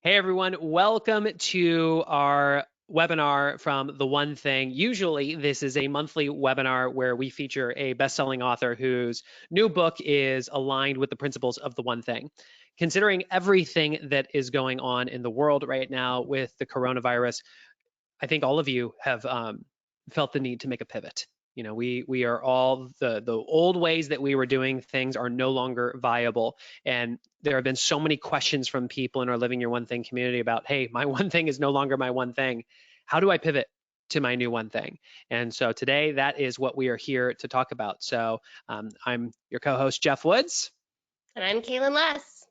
Hey everyone, welcome to our webinar from The One Thing. Usually, this is a monthly webinar where we feature a best-selling author whose new book is aligned with the principles of The One Thing. Considering everything that is going on in the world right now with the coronavirus, I think all of you have felt the need to make a pivot. You know, we are all the old ways that we were doing things are no longer viable, and there have been so many questions from people in our Living Your One Thing community about, hey, my one thing is no longer my one thing. How do I pivot to my new one thing? And so today, that is what we are here to talk about. So I'm your co-host Jeff Woods. And I'm Kaylin Less.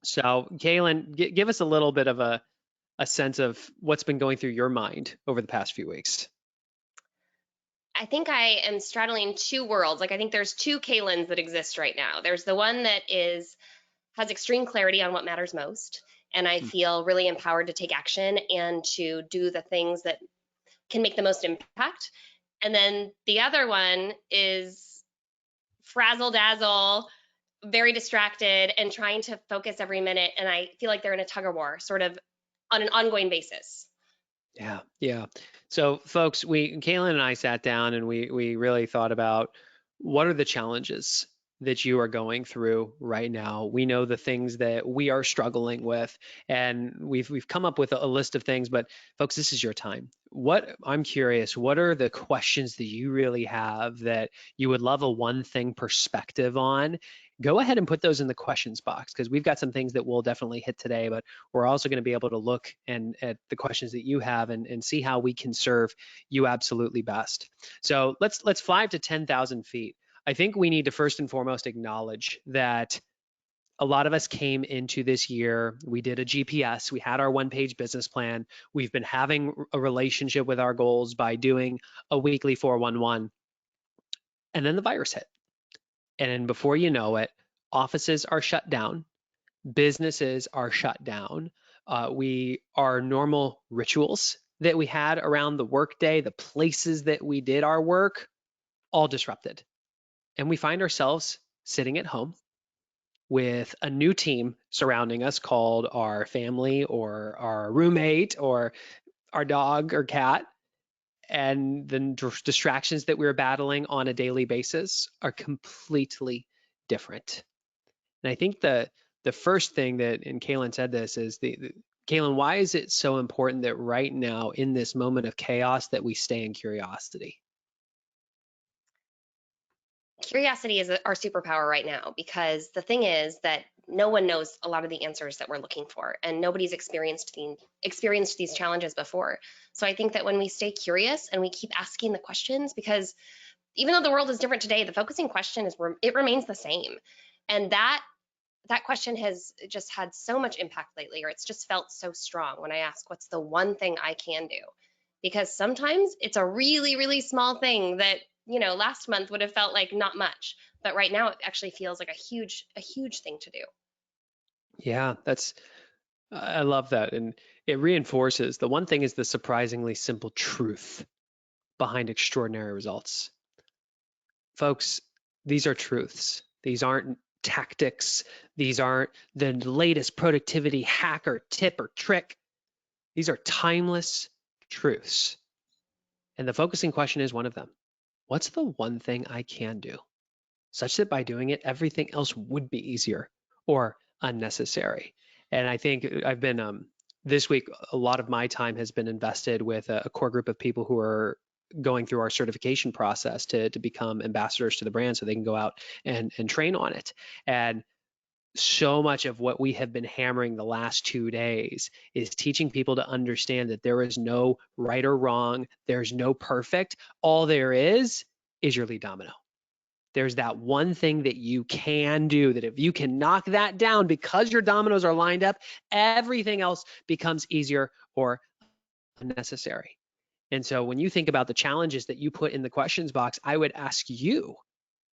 So Kaylin, give us a little bit of a sense of what's been going through your mind over the past few weeks. I think I am straddling two worlds. I think there's two Kaylins that exist right now. There's the one that has extreme clarity on what matters most, and I feel really empowered to take action and to do the things that can make the most impact. And then the other one is frazzle dazzle, very distracted, and trying to focus every minute. And I feel like they're in a tug of war, sort of on an ongoing basis. Yeah. So, folks, Kaylin and I sat down and we really thought about what are the challenges that you are going through right now. We know the things that we are struggling with, and we've come up with a list of things. But, folks, this is your time. I'm curious, what are the questions that you really have that you would love a one thing perspective on? Go ahead and put those in the questions box because we've got some things that we'll definitely hit today, but we're also going to be able to look at the questions that you have and see how we can serve you absolutely best. So let's fly up to 10,000 feet. I think we need to first and foremost acknowledge that a lot of us came into this year, we did a GPS, we had our one-page business plan, we've been having a relationship with our goals by doing a weekly 411, and then the virus hit. And then before you know it, offices are shut down, businesses are shut down. Our normal rituals that we had around the workday, the places that we did our work, all disrupted. And we find ourselves sitting at home with a new team surrounding us called our family or our roommate or our dog or cat. And the distractions that we're battling on a daily basis are completely different. And I think the first thing that, and Kaylin said this, is Kaylin, why is it so important that right now in this moment of chaos that we stay in curiosity? Curiosity is our superpower right now, because the thing is that no one knows a lot of the answers that we're looking for, and nobody's experienced these challenges before. So I think that when we stay curious and we keep asking the questions, because even though the world is different today, the focusing question is it remains the same. And that question has just had so much impact lately, or it's just felt so strong when I ask, what's the one thing I can do? Because sometimes it's a really, really small thing that, last month would have felt like not much, but right now it actually feels like a huge thing to do. Yeah, I love that. And it reinforces the one thing is the surprisingly simple truth behind extraordinary results. Folks, these are truths. These aren't tactics. These aren't the latest productivity hack or tip or trick. These are timeless truths. And the focusing question is one of them. What's the one thing I can do such that by doing it, everything else would be easier or unnecessary? And I think I've been, this week, a lot of my time has been invested with a core group of people who are going through our certification process to become ambassadors to the brand so they can go out and train on it. And so much of what we have been hammering the last 2 days is teaching people to understand that there is no right or wrong, there's no perfect. All there is your lead domino. There's that one thing that you can do that if you can knock that down because your dominoes are lined up, everything else becomes easier or unnecessary. And so when you think about the challenges that you put in the questions box, I would ask you,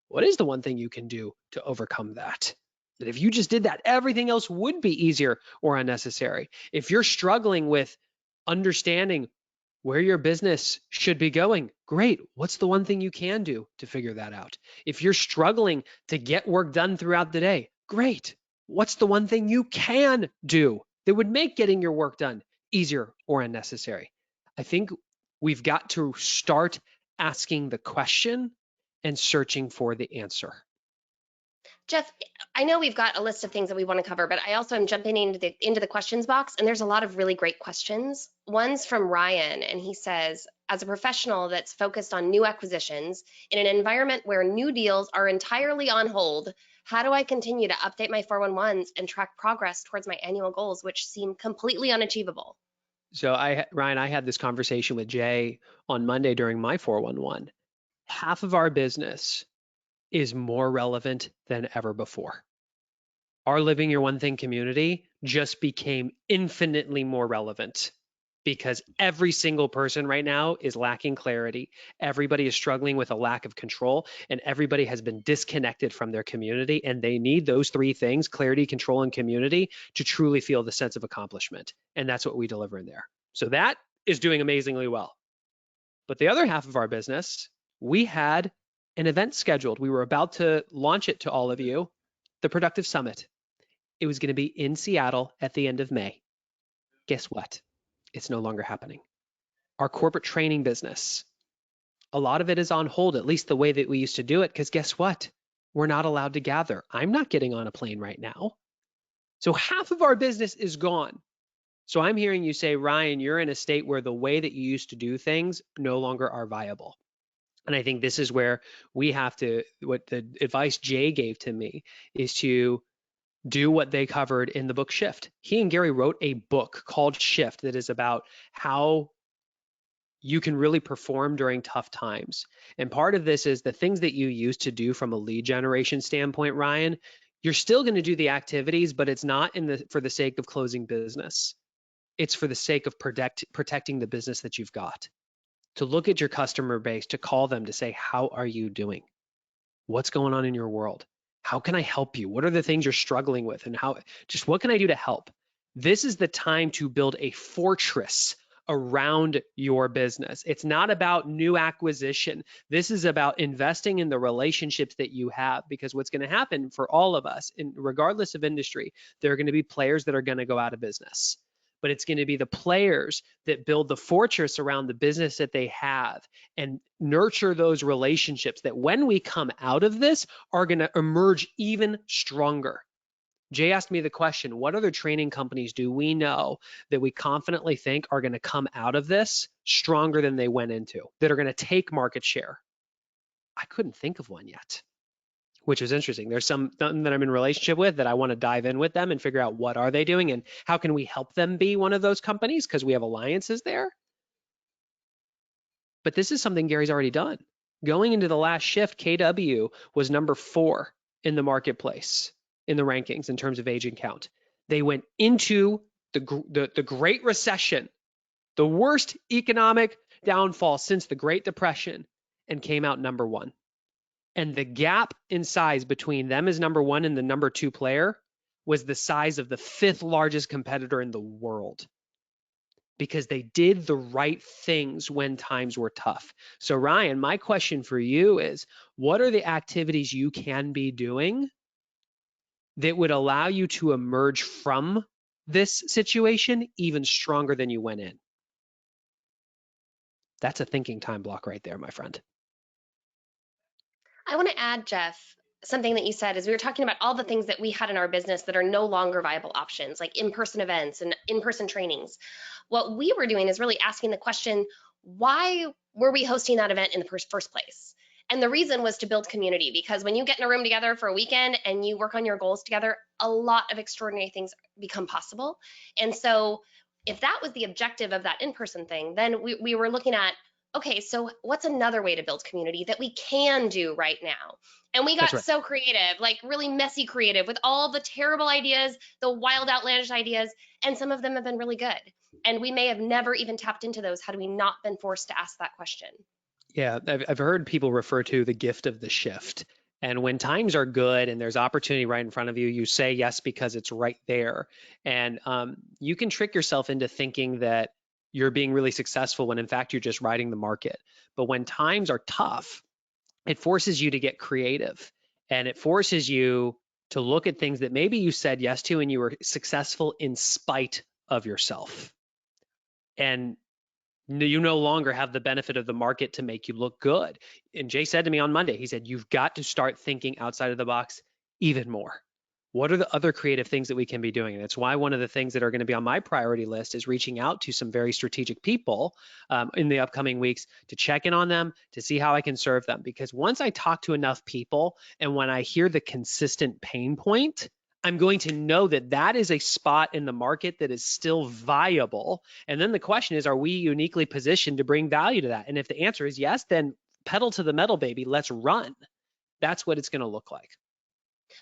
what is the one thing you can do to overcome that? That if you just did that, everything else would be easier or unnecessary. If you're struggling with understanding where your business should be going, great. What's the one thing you can do to figure that out? If you're struggling to get work done throughout the day, great. What's the one thing you can do that would make getting your work done easier or unnecessary. I think we've got to start asking the question and searching for the answer. Jeff, I know we've got a list of things that we want to cover, but I also am jumping into the questions box, and there's a lot of really great questions. One's from Ryan, and he says, as a professional that's focused on new acquisitions in an environment where new deals are entirely on hold, how do I continue to update my 411s and track progress towards my annual goals, which seem completely unachievable? So Ryan, I had this conversation with Jay on Monday during my 411. Half of our business is more relevant than ever before. Our Living Your One Thing community just became infinitely more relevant because every single person right now is lacking clarity. Everybody is struggling with a lack of control, and everybody has been disconnected from their community. And they need those three things, clarity, control, and community, to truly feel the sense of accomplishment. And that's what we deliver in there. So that is doing amazingly well. But the other half of our business, we had an event scheduled. We were about to launch it to all of you, the Productive Summit. It was going to be in Seattle at the end of May. Guess what? It's no longer happening. Our corporate training business, a lot of it is on hold, at least the way that we used to do it, because guess what? We're not allowed to gather. I'm not getting on a plane right now. So half of our business is gone. So I'm hearing you say, Ryan, you're in a state where the way that you used to do things no longer are viable. And I think this is where we have to, what the advice Jay gave to me is to do what they covered in the book Shift. He and Gary wrote a book called Shift that is about how you can really perform during tough times. And part of this is the things that you used to do from a lead generation standpoint, Ryan, you're still going to do the activities, but it's not for the sake of closing business. It's for the sake of protecting the business that you've got. To look at your customer base, to call them, to say, how are you doing? What's going on in your world? How can I help you? What are the things you're struggling with? And what can I do to help? This is the time to build a fortress around your business. It's not about new acquisition. This is about investing in the relationships that you have, because what's going to happen for all of us, regardless of industry, there are going to be players that are going to go out of business. But it's going to be the players that build the fortress around the business that they have and nurture those relationships that when we come out of this are going to emerge even stronger. Jay asked me the question, what other training companies do we know that we confidently think are going to come out of this stronger than they went into, that are going to take market share? I couldn't think of one yet, which is interesting. There's some that I'm in relationship with that I want to dive in with them and figure out what are they doing and how can we help them be one of those companies, because we have alliances there. But this is something Gary's already done. Going into the last Shift, KW was number 4 in the marketplace in the rankings in terms of agent count. They went into the Great Recession, the worst economic downfall since the Great Depression, and came out number 1. And the gap in size between them as number 1 and the number 2 player was the size of the 5th largest competitor in the world, because they did the right things when times were tough. So Ryan, my question for you is, what are the activities you can be doing that would allow you to emerge from this situation even stronger than you went in? That's a thinking time block right there, my friend. I want to add, Jeff, something that you said is we were talking about all the things that we had in our business that are no longer viable options, like in-person events and in-person trainings. What we were doing is really asking the question, why were we hosting that event in the first place? And the reason was to build community, because when you get in a room together for a weekend and you work on your goals together, a lot of extraordinary things become possible. And so if that was the objective of that in-person thing, then we were looking at, okay, so what's another way to build community that we can do right now? And we got Right. so creative, like really messy creative, with all the terrible ideas, the wild, outlandish ideas, and some of them have been really good. And we may have never even tapped into those had we not been forced to ask that question. Yeah, I've heard people refer to the gift of the shift. And when times are good and there's opportunity right in front of you, you say yes because it's right there. And you can trick yourself into thinking that you're being really successful when in fact you're just riding the market. But when times are tough, it forces you to get creative, and it forces you to look at things that maybe you said yes to and you were successful in spite of yourself. And you no longer have the benefit of the market to make you look good. And Jay said to me on Monday, he said, you've got to start thinking outside of the box even more. What are the other creative things that we can be doing? And it's why one of the things that are going to be on my priority list is reaching out to some very strategic people in the upcoming weeks to check in on them, to see how I can serve them. Because once I talk to enough people and when I hear the consistent pain point, I'm going to know that that is a spot in the market that is still viable. And then the question is, are we uniquely positioned to bring value to that? And if the answer is yes, then pedal to the metal, baby, let's run. That's what it's going to look like.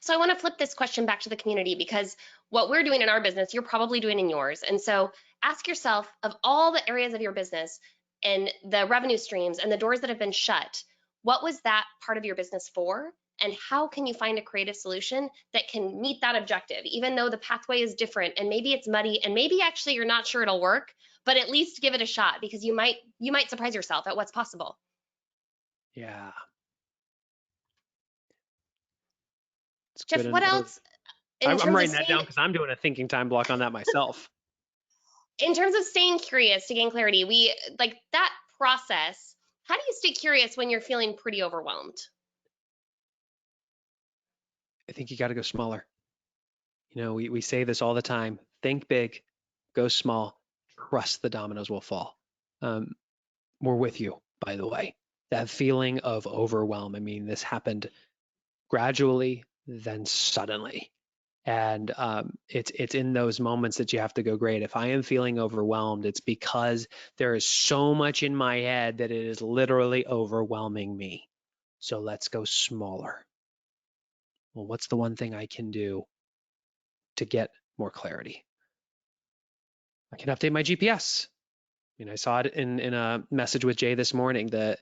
So I want to flip this question back to the community, because what we're doing in our business, you're probably doing in yours. And so ask yourself, of all the areas of your business and the revenue streams and the doors that have been shut, what was that part of your business for? And how can you find a creative solution that can meet that objective, even though the pathway is different and maybe it's muddy and maybe actually you're not sure it'll work, but at least give it a shot, because you might surprise yourself at what's possible. Yeah. It's Jeff, good. what else in I'm terms of writing that down staying because I'm doing a thinking time block on that myself. curious to gain clarity, we like that process. How do you stay curious when you're feeling pretty overwhelmed? I think you got to go smaller. You know, we say this all the time. Think big, go small, trust the dominoes will fall. We're with you, by the way. That feeling of overwhelm. I mean, this happened gradually, then suddenly. And it's in those moments that you have to go, great. If I am feeling overwhelmed, it's because there is so much in my head that it is literally overwhelming me. So let's go smaller. Well, what's the one thing I can do to get more clarity? I can update my GPS. I mean, I saw it in a message with Jay this morning that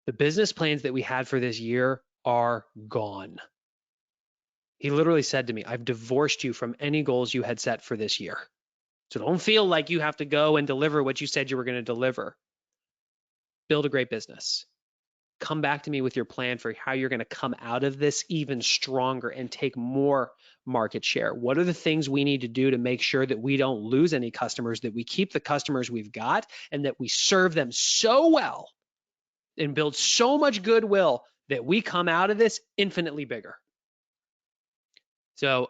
the business plans that we had for this year are gone. He literally said to me, I've divorced you from any goals you had set for this year. So don't feel like you have to go and deliver what you said you were going to deliver. Build a great business. Come back to me with your plan for how you're going to come out of this even stronger and take more market share. What are the things we need to do to make sure that we don't lose any customers, that we keep the customers we've got, and that we serve them so well and build so much goodwill that we come out of this infinitely bigger. So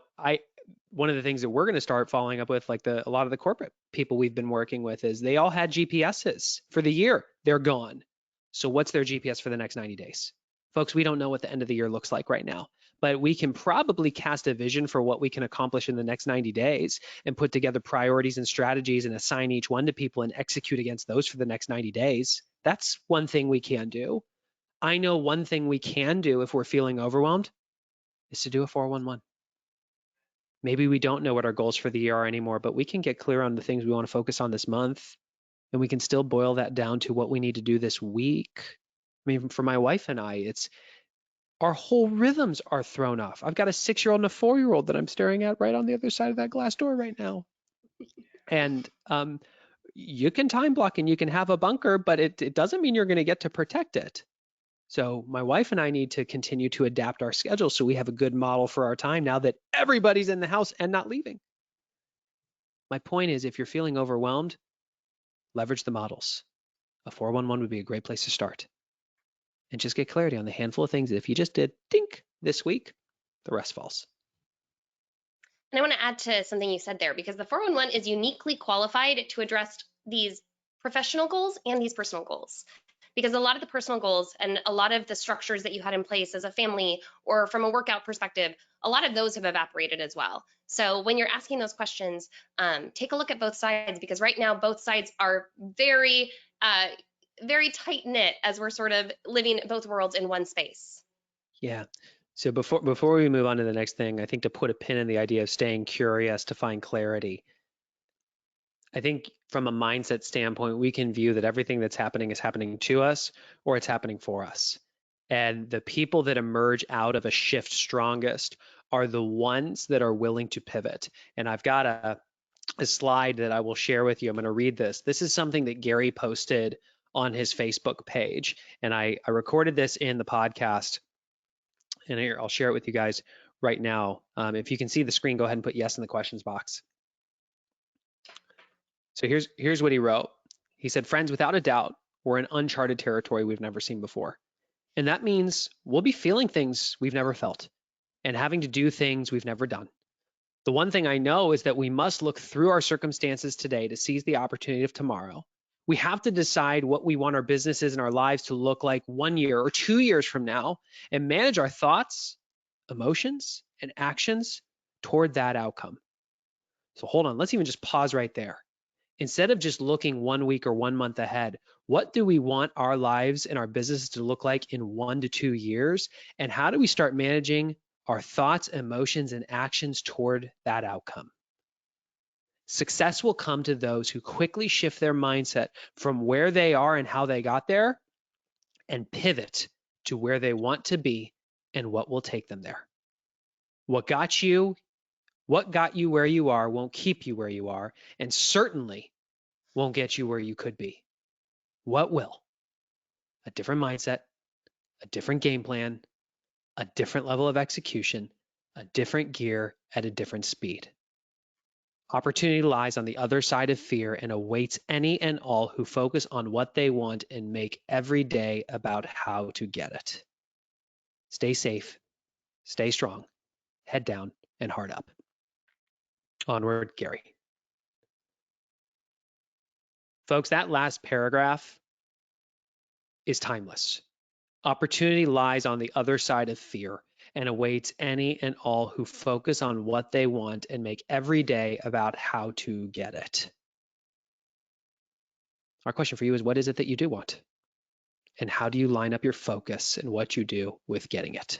one of the things that we're going to start following up with, like a lot of the corporate people we've been working with, is they all had GPSs for the year. They're gone. So what's their GPS for the next 90 days? Folks, we don't know what the end of the year looks like right now, but we can probably cast a vision for what we can accomplish in the next 90 days and put together priorities and strategies and assign each one to people and execute against those for the next 90 days. That's one thing we can do. I know one thing we can do if we're feeling overwhelmed is to do a 411. Maybe we don't know what our goals for the year are anymore, but we can get clear on the things we want to focus on this month. And we can still boil that down to what we need to do this week. I mean, for my wife and I, it's our whole rhythms are thrown off. I've got a 6-year-old and a 4-year-old that I'm staring at right on the other side of that glass door right now. And you can time block and you can have a bunker, but it doesn't mean you're going to get to protect it. So my wife and I need to continue to adapt our schedule so we have a good model for our time now that everybody's in the house and not leaving. My point is, if you're feeling overwhelmed, leverage the models. A 411 would be a great place to start. And just get clarity on the handful of things that if you just did dink this week, the rest falls. And I want to add to something you said there, because the 411 is uniquely qualified to address these professional goals and these personal goals. Because a lot of the personal goals and a lot of the structures that you had in place as a family or from a workout perspective, a lot of those have evaporated as well. So when you're asking those questions, take a look at both sides, because right now both sides are very, very tight knit as we're sort of living both worlds in one space. Yeah. So before we move on to the next thing, I think to put a pin in the idea of staying curious to find clarity, I think from a mindset standpoint, we can view that everything that's happening is happening to us or it's happening for us. And the people that emerge out of a shift strongest are the ones that are willing to pivot. And I've got a slide that I will share with you. I'm going to read this. This is something that Gary posted on his Facebook page. And I recorded this in the podcast. And here, I'll share it with you guys right now. If you can see the screen, go ahead and put yes in the questions box. So here's what he wrote. He said, friends, without a doubt, we're in uncharted territory we've never seen before. And that means we'll be feeling things we've never felt and having to do things we've never done. The one thing I know is that we must look through our circumstances today to seize the opportunity of tomorrow. We have to decide what we want our businesses and our lives to look like 1 year or 2 years from now and manage our thoughts, emotions, and actions toward that outcome. So hold on, let's even just pause right there. Instead of just looking 1 week or 1 month ahead, what do we want our lives and our businesses to look like in 1 to 2 years? And how do we start managing our thoughts, emotions, and actions toward that outcome? Success will come to those who quickly shift their mindset from where they are and how they got there and pivot to where they want to be and what will take them there. What got you where you are won't keep you where you are, and certainly won't get you where you could be. What will? A different mindset, a different game plan, a different level of execution, a different gear at a different speed. Opportunity lies on the other side of fear and awaits any and all who focus on what they want and make every day about how to get it. Stay safe, stay strong, head down, and heart up. Onward, Gary. Folks, that last paragraph is timeless. Opportunity lies on the other side of fear and awaits any and all who focus on what they want and make every day about how to get it. Our question for you is, what is it that you do want? And how do you line up your focus and what you do with getting it?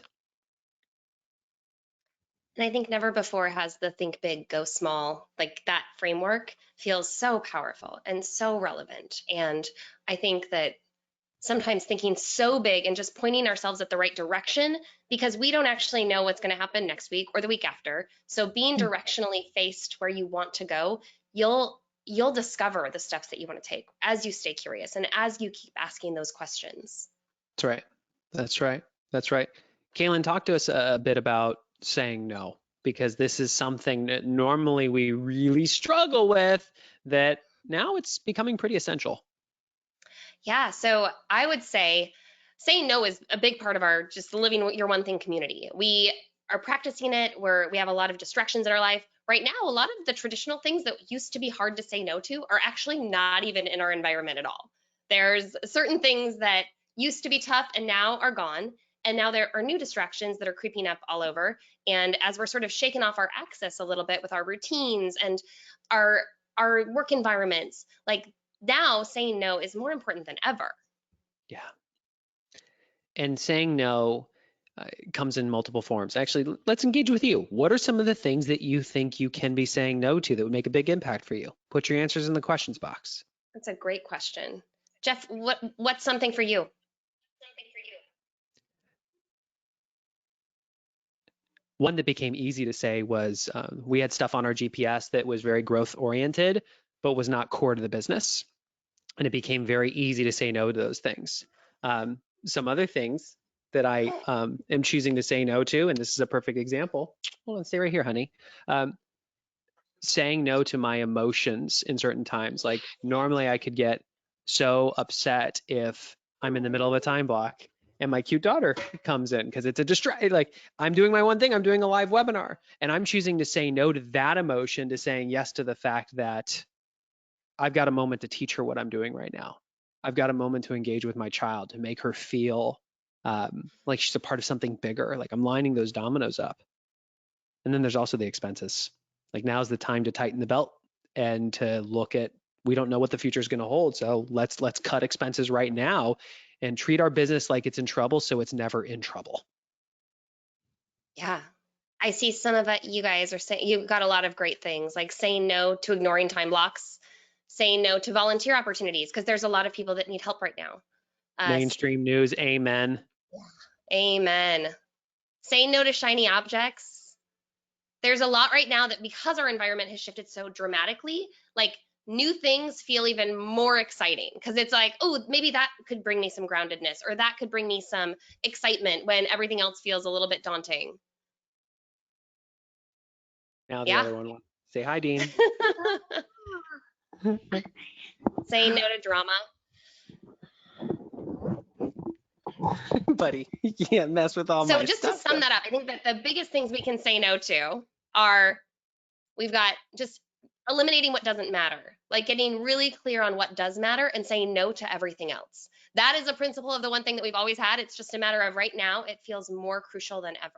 And I think never before has the think big, go small, like that framework feels so powerful and so relevant. And I think that sometimes thinking so big and just pointing ourselves at the right direction because we don't actually know what's going to happen next week or the week after. So being directionally faced where you want to go, you'll discover the steps that you want to take as you stay curious and as you keep asking those questions. That's right. That's right. That's right. Kaylin, talk to us a bit about saying no, because this is something that normally we really struggle with, that now it's becoming pretty essential. Yeah, so I would say saying no is a big part of our just living your one thing community. We are practicing it where we have a lot of distractions in our life. Right now, a lot of the traditional things that used to be hard to say no to are actually not even in our environment at all. There's certain things that used to be tough and now are gone. And now there are new distractions that are creeping up all over. And as we're sort of shaking off our access a little bit with our routines and our our work environments, like now saying no is more important than ever. Yeah. And saying no comes in multiple forms. Actually, let's engage with you. What are some of the things that you think you can be saying no to that would make a big impact for you? Put your answers in the questions box. That's a great question. Jeff, what's something for you? One that became easy to say was we had stuff on our GPS that was very growth oriented, but was not core to the business. And it became very easy to say no to those things. Some other things that I am choosing to say no to, and this is a perfect example. Hold on, stay right here, honey. Saying no to my emotions in certain times. Like normally I could get so upset if I'm in the middle of a time block and my cute daughter comes in because it's a distract. Like I'm doing my one thing, I'm doing a live webinar, and I'm choosing to say no to that emotion to saying yes to the fact that I've got a moment to teach her what I'm doing right now. I've got a moment to engage with my child to make her feel like she's a part of something bigger. Like I'm lining those dominoes up. And then there's also the expenses. Like now's the time to tighten the belt and to look at, we don't know what the future is going to hold. So let's cut expenses right now and treat our business like it's in trouble so it's never in trouble. Yeah. I see some of it you guys are saying you've got a lot of great things like saying no to ignoring time blocks, saying no to volunteer opportunities because there's a lot of people that need help right now. Mainstream news, amen. Amen. Saying no to shiny objects. There's a lot right now that because our environment has shifted so dramatically, like new things feel even more exciting because it's like, oh, maybe that could bring me some groundedness or that could bring me some excitement when everything else feels a little bit daunting. Now the Yeah. other one wants to say hi, Dean. Saying no to drama. Buddy, you can't mess with all So my just to stuff. sum that up, I think that the biggest things we can say no to are we've got just eliminating what doesn't matter, like getting really clear on what does matter and saying no to everything else. That is a principle of the one thing that we've always had. It's just a matter of right now, it feels more crucial than ever.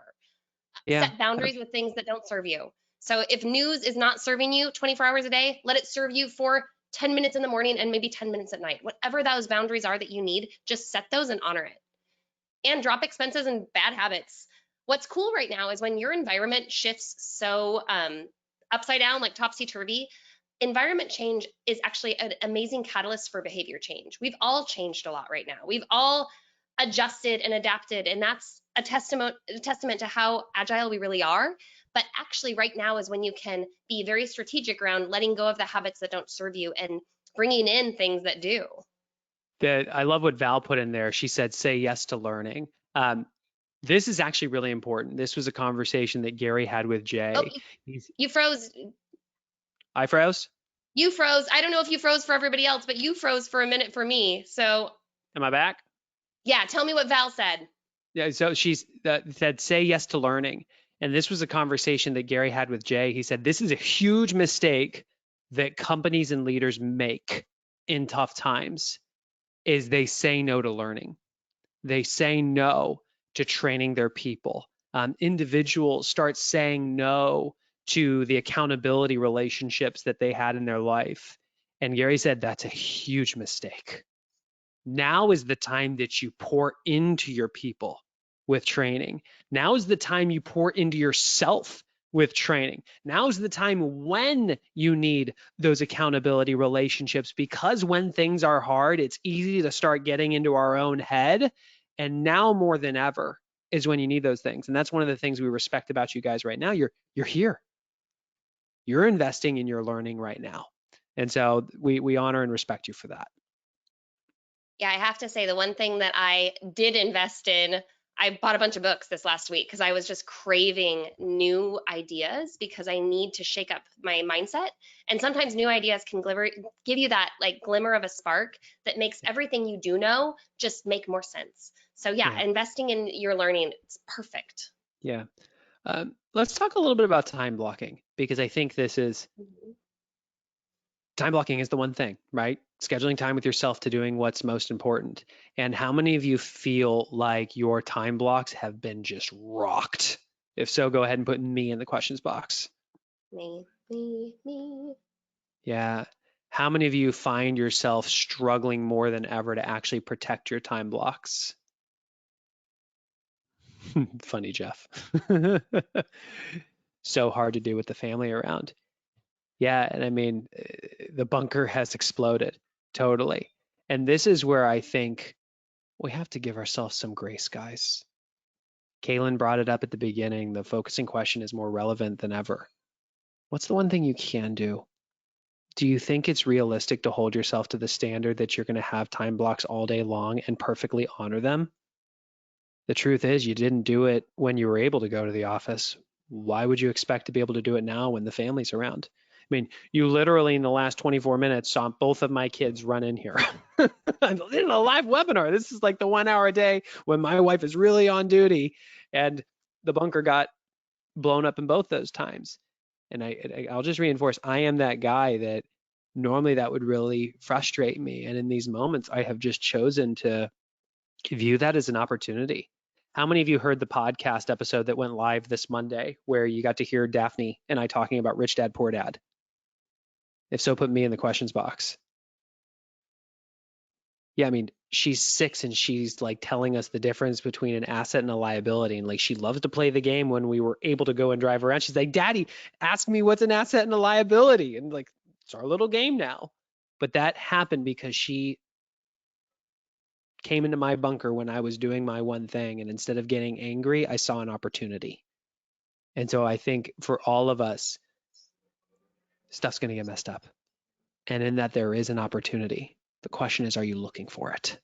Yeah. Set boundaries with things that don't serve you. So if news is not serving you 24 hours a day, let it serve you for 10 minutes in the morning and maybe 10 minutes at night. Whatever those boundaries are that you need, just set those and honor it. And drop expenses and bad habits. What's cool right now is when your environment shifts so upside down, like topsy turvy, environment change is actually an amazing catalyst for behavior change. We've all changed a lot right now. We've all adjusted and adapted, and that's a testament to how agile we really are. But actually, right now is when you can be very strategic around letting go of the habits that don't serve you and bringing in things that do. That I love what Val put in there. She said, say yes to learning. This is actually really important. This was a conversation that Gary had with Oh, Jay. you froze. I froze. You froze. I don't know if you froze for everybody else, but you froze for a minute for me. So, Am I back? yeah, tell me what Val said. Yeah. So she's said, say yes to learning. And this was a conversation that Gary had with Jay. He said, this is a huge mistake that companies and leaders make in tough times is they say no to learning. They say no to training their people. Individuals start saying no to the accountability relationships that they had in their life. And Gary said that's a huge mistake. Now is the time that you pour into your people with training. Now is the time you pour into yourself with training. Now is the time when you need those accountability relationships, because when things are hard, it's easy to start getting into our own head. And now more than ever is when you need those things. And that's one of the things we respect about you guys right now. You're here. You're investing in your learning right now. And so we honor and respect you for that. Yeah, I have to say the one thing that I did invest in, I bought a bunch of books this last week because I was just craving new ideas because I need to shake up my mindset. And sometimes new ideas can give you that like glimmer of a spark that makes everything you do know just make more sense. So yeah, investing in your learning, it's perfect. Yeah. Let's talk a little bit about time blocking, because I think this is time blocking is the one thing, right? Scheduling time with yourself to doing what's most important. And how many of you feel like your time blocks have been just rocked? If so, go ahead and put me in the questions box. Me. Yeah. How many of you find yourself struggling more than ever to actually protect your time blocks? Funny, Jeff. So hard to do with the family around. Yeah, and I mean, the bunker has exploded totally. And this is where I think we have to give ourselves some grace, guys. Kaylin brought it up at the beginning. The focusing question is more relevant than ever. What's the one thing you can do? Do you think it's realistic to hold yourself to the standard that you're going to have time blocks all day long and perfectly honor them? The truth is, you didn't do it when you were able to go to the office. Why would you expect to be able to do it now when the family's around? I mean, you literally in the last 24 minutes saw both of my kids run in here. In a live webinar. This is like the 1 hour a day when my wife is really on duty, and the bunker got blown up in both those times. And I'll just reinforce, I am that guy that normally that would really frustrate me. And in these moments, I have just chosen to view that as an opportunity. How many of you heard the podcast episode that went live this Monday where you got to hear Daphne and I talking about Rich Dad, Poor Dad? If so, put me in the questions box. Yeah, I mean, she's 6 and she's like telling us the difference between an asset and a liability. And like, she loves to play the game when we were able to go and drive around. She's like, Daddy, ask me what's an asset and a liability. And like, it's our little game now. But that happened because she came into my bunker when I was doing my one thing. And instead of getting angry, I saw an opportunity. And so I think for all of us, stuff's going to get messed up. And in that, there is an opportunity. The question is, are you looking for it?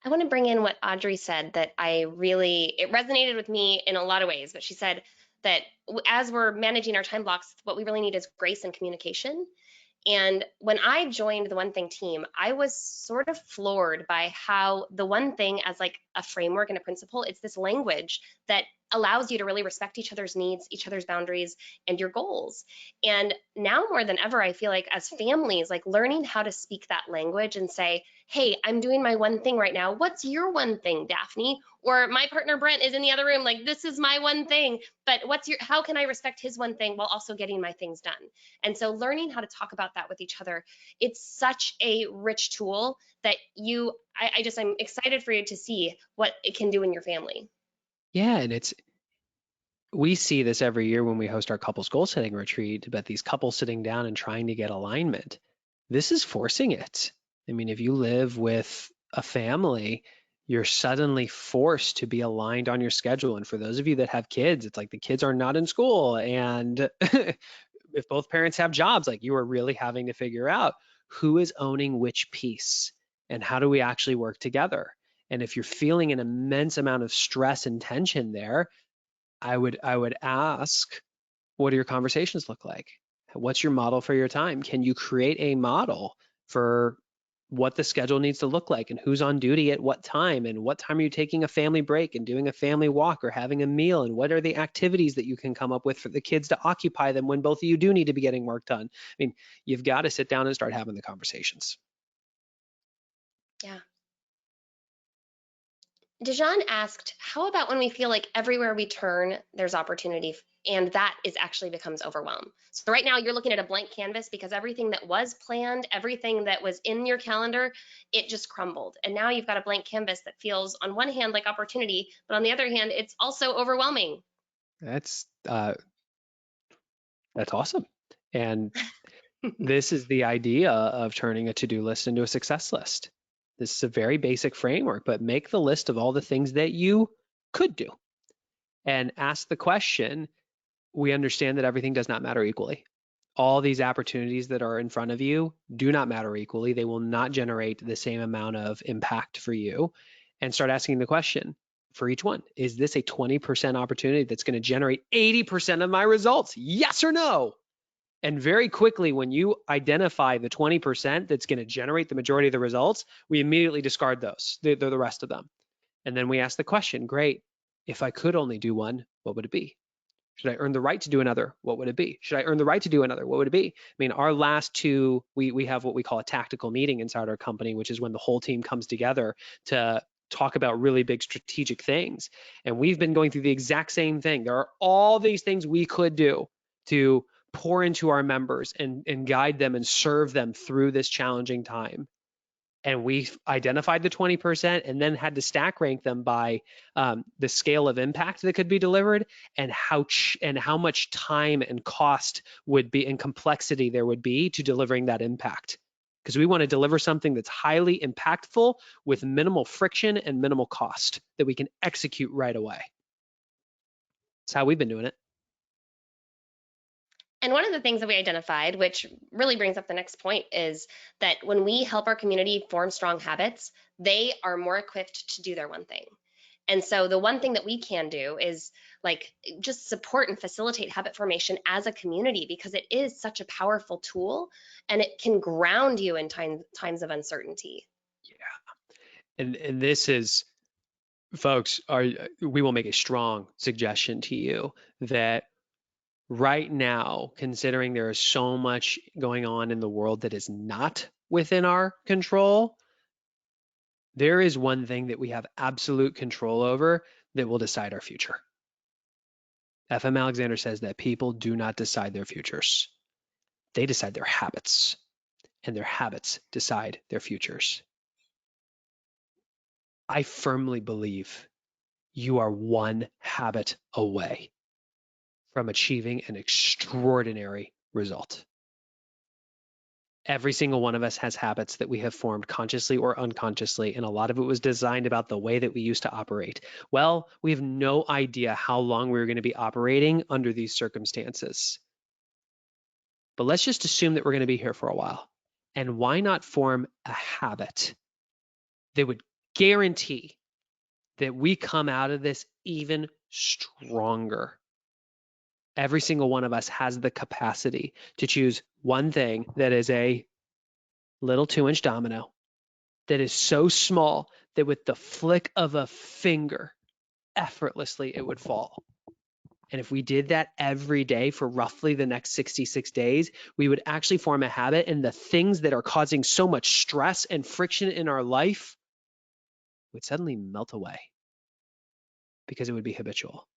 I want to bring in what Audrey said that it resonated with me in a lot of ways, but she said that as we're managing our time blocks, what we really need is grace and communication. And when I joined the One Thing team, I was sort of floored by how the One Thing, as like a framework and a principle, it's this language that allows you to really respect each other's needs, each other's boundaries, and your goals. And now more than ever, I feel like as families, like learning how to speak that language and say, hey, I'm doing my one thing right now. What's your one thing, Daphne? Or my partner Brent is in the other room, like, this is my one thing. But how can I respect his one thing while also getting my things done? And so learning how to talk about that with each other, it's such a rich tool that I'm excited for you to see what it can do in your family. Yeah, and we see this every year when we host our couples goal setting retreat, but these couples sitting down and trying to get alignment, this is forcing it. I mean, if you live with a family, you're suddenly forced to be aligned on your schedule. And for those of you that have kids, it's like the kids are not in school. And if both parents have jobs, like you are really having to figure out who is owning which piece and how do we actually work together. And if you're feeling an immense amount of stress and tension there, I would ask, what do your conversations look like? What's your model for your time? Can you create a model for what the schedule needs to look like and who's on duty at what time and what time are you taking a family break and doing a family walk or having a meal and what are the activities that you can come up with for the kids to occupy them when both of you do need to be getting work done? I mean, you've got to sit down and start having the conversations. Yeah. Dijon asked, how about when we feel like everywhere we turn, there's opportunity and that is actually becomes overwhelm? So right now you're looking at a blank canvas because everything that was planned, everything that was in your calendar, it just crumbled. And now you've got a blank canvas that feels on one hand like opportunity, but on the other hand, it's also overwhelming. That's that's awesome. And this is the idea of turning a to-do list into a success list. This is a very basic framework, but make the list of all the things that you could do and ask the question. We understand that everything does not matter equally. All these opportunities that are in front of you do not matter equally. They will not generate the same amount of impact for you. And start asking the question for each one, is this a 20% opportunity that's going to generate 80% of my results? Yes or no? And very quickly, when you identify the 20% that's going to generate the majority of the results, we immediately discard those, the rest of them. And then we ask the question, great, if I could only do one, what would it be? Should I earn the right to do another? What would it be? Should I earn the right to do another? What would it be? I mean, our last two, we have what we call a tactical meeting inside our company, which is when the whole team comes together to talk about really big strategic things. And we've been going through the exact same thing. There are all these things we could do to pour into our members and guide them and serve them through this challenging time. And we identified the 20% and then had to stack rank them by the scale of impact that could be delivered and how much time and cost would be and complexity there would be to delivering that impact. Because we want to deliver something that's highly impactful with minimal friction and minimal cost that we can execute right away. That's how we've been doing it. And one of the things that we identified, which really brings up the next point, is that when we help our community form strong habits, they are more equipped to do their one thing. And so the one thing that we can do is like just support and facilitate habit formation as a community because it is such a powerful tool and it can ground you in times of uncertainty. Yeah. And this is, folks, we will make a strong suggestion to you that right now, considering there is so much going on in the world that is not within our control, there is one thing that we have absolute control over that will decide our future. FM Alexander says that people do not decide their futures. They decide their habits, and their habits decide their futures. I firmly believe you are one habit away from achieving an extraordinary result. Every single one of us has habits that we have formed consciously or unconsciously, and a lot of it was designed about the way that we used to operate. Well, we have no idea how long we're going to be operating under these circumstances. But let's just assume that we're going to be here for a while. And why not form a habit that would guarantee that we come out of this even stronger. Every single one of us has the capacity to choose one thing that is a little 2-inch domino that is so small that with the flick of a finger, effortlessly it would fall. And if we did that every day for roughly the next 66 days, we would actually form a habit, and the things that are causing so much stress and friction in our life would suddenly melt away because it would be habitual.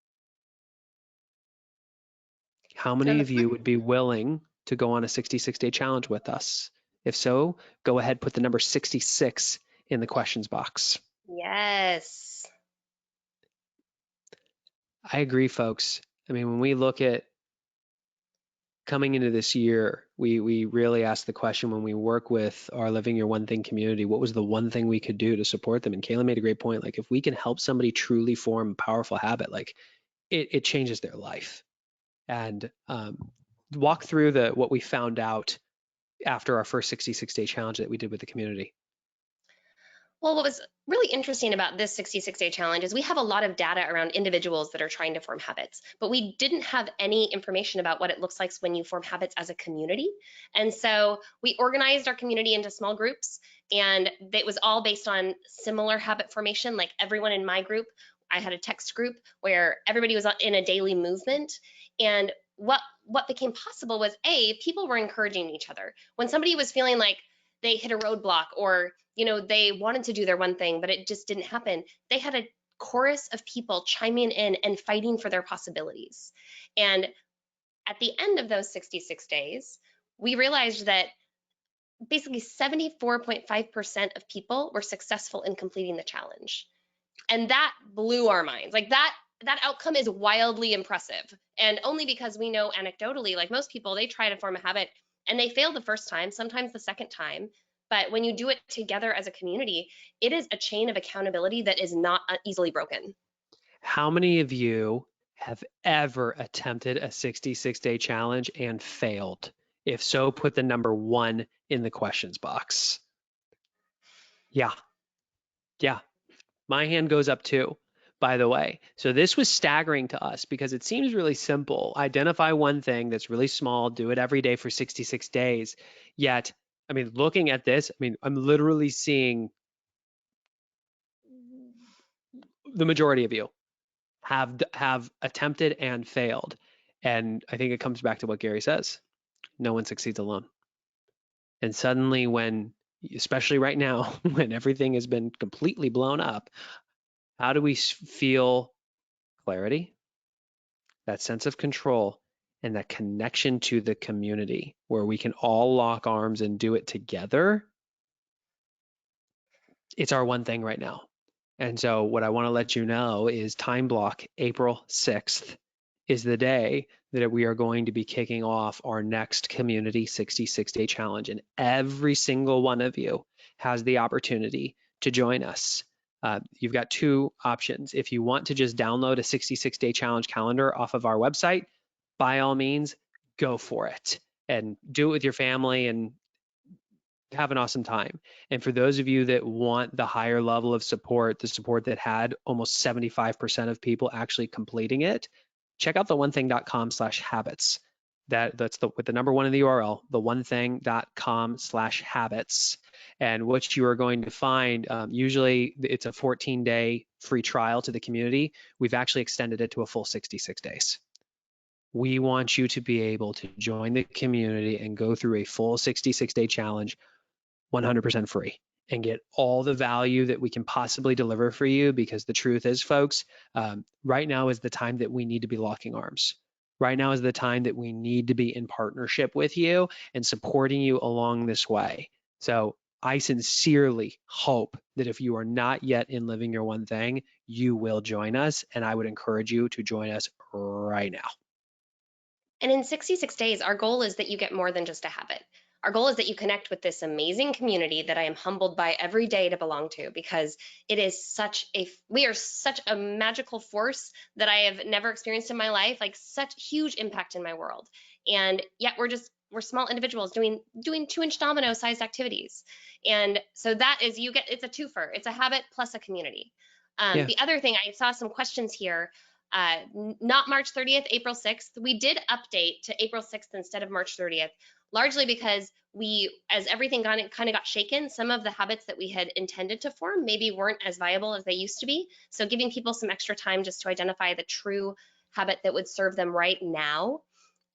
How And many the of you would be willing to go on a 66-day challenge with us? If so, go ahead, put the number 66 in the questions box. yes. I agree, folks. I mean, when we look at coming into this year, we really ask the question when we work with our Living Your One Thing community, what was the one thing we could do to support them? And Kayla made a great point. Like, if we can help somebody truly form a powerful habit, like it changes their life. And walk through what we found out after our first 66-day challenge that we did with the community. Well, what was really interesting about this 66-day challenge is we have a lot of data around individuals that are trying to form habits, but we didn't have any information about what it looks like when you form habits as a community. And so we organized our community into small groups, and it was all based on similar habit formation. Like everyone in my group, I had a text group where everybody was in a daily movement. And what became possible was people were encouraging each other. When somebody was feeling like they hit a roadblock, or they wanted to do their one thing, but it just didn't happen, they had a chorus of people chiming in and fighting for their possibilities. And at the end of those 66 days, we realized that basically 74.5% of people were successful in completing the challenge. And that blew our minds. Like that outcome is wildly impressive. And only because we know anecdotally, like most people, they try to form a habit and they fail the first time, sometimes the second time. But when you do it together as a community, it is a chain of accountability that is not easily broken. How many of you have ever attempted a 66-day challenge and failed? If so, put the number 1 in the questions box. Yeah, yeah. My hand goes up too, by the way. So this was staggering to us because it seems really simple. Identify one thing that's really small, do it every day for 66 days. Yet, I mean, looking at this, I mean, I'm literally seeing the majority of you have attempted and failed. And I think it comes back to what Gary says. No one succeeds alone. And suddenly especially right now, when everything has been completely blown up, how do we feel clarity, that sense of control, and that connection to the community where we can all lock arms and do it together? It's our one thing right now. And so what I want to let you know is time block April 6th is the day that we are going to be kicking off our next community 66-day challenge. And every single one of you has the opportunity to join us. You've got 2 options. If you want to just download a 66-day challenge calendar off of our website, by all means, go for it and do it with your family and have an awesome time. And for those of you that want the higher level of support, the support that had almost 75% of people actually completing it, check out theonething.com/habits. That's with the number 1 in the URL, theonething.com/habits. And what you are going to find, usually it's a 14-day free trial to the community. We've actually extended it to a full 66 days. We want you to be able to join the community and go through a full 66-day challenge 100% free and get all the value that we can possibly deliver for you, because the truth is, folks, right now is the time that we need to be locking arms. Right now is the time that we need to be in partnership with you and supporting you along this way. So I sincerely hope that if you are not yet in Living Your One Thing, you will join us. And I would encourage you to join us right now. And in 66 days, our goal is that you get more than just a habit. Our goal is that you connect with this amazing community that I am humbled by every day to belong to, because we are such a magical force that I have never experienced in my life, like such huge impact in my world. And yet we're just we're small individuals doing 2-inch domino sized activities. And so that is, you get, it's a twofer. It's a habit plus a community. Yeah. The other thing, I saw some questions here. Not March 30th, April 6th. We did update to April 6th instead of March 30th, largely because as everything kind of got shaken, some of the habits that we had intended to form maybe weren't as viable as they used to be. So giving people some extra time just to identify the true habit that would serve them right now.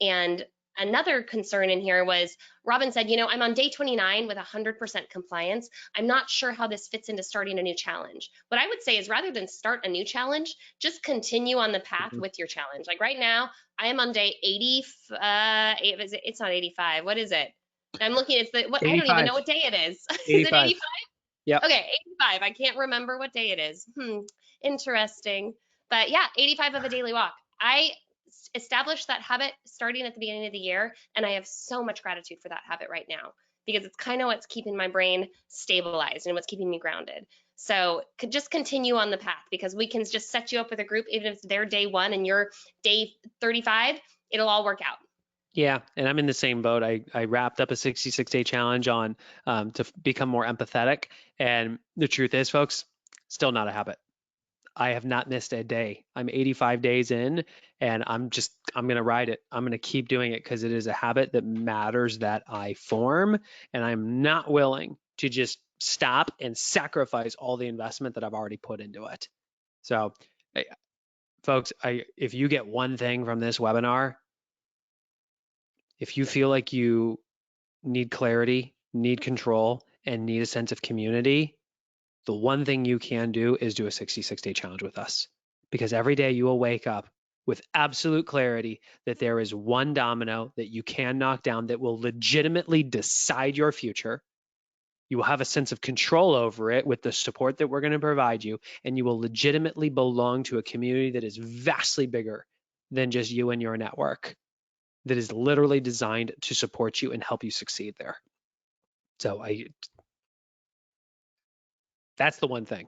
And another concern in here was Robin said, I'm on day 29 with 100% compliance. I'm not sure how this fits into starting a new challenge. What I would say is rather than start a new challenge, just continue on the path Mhm. with your challenge. Like right now, I am on day 80. It's not 85. What is it? I'm looking. I don't even know 85. what day it is. Is it 85. 85? Yep. Okay, 85. I can't remember what day it is. Interesting. But yeah, 85 of a daily walk. I established that habit starting at the beginning of the year, and I have so much gratitude for that habit right now because it's kind of what's keeping my brain stabilized and what's keeping me grounded. So could just continue on the path because we can just set you up with a group, even if it's their day 1 and your day 35, it'll all work out. Yeah, and I'm in the same boat. I wrapped up a 66-day challenge on become more empathetic, and the truth is, folks, still not a habit. I have not missed a day. I'm 85 days in, and I'm gonna ride it. I'm gonna keep doing it because it is a habit that matters that I form, and I'm not willing to just stop and sacrifice all the investment that I've already put into it. So, eh, folks, if you get one thing from this webinar, if you feel like you need clarity, need control, and need a sense of community, the one thing you can do is do a 66-day challenge with us. Because every day you will wake up with absolute clarity that there is one domino that you can knock down that will legitimately decide your future. You will have a sense of control over it with the support that we're going to provide you, and you will legitimately belong to a community that is vastly bigger than just you and your network, that is literally designed to support you and help you succeed there. So that's the one thing.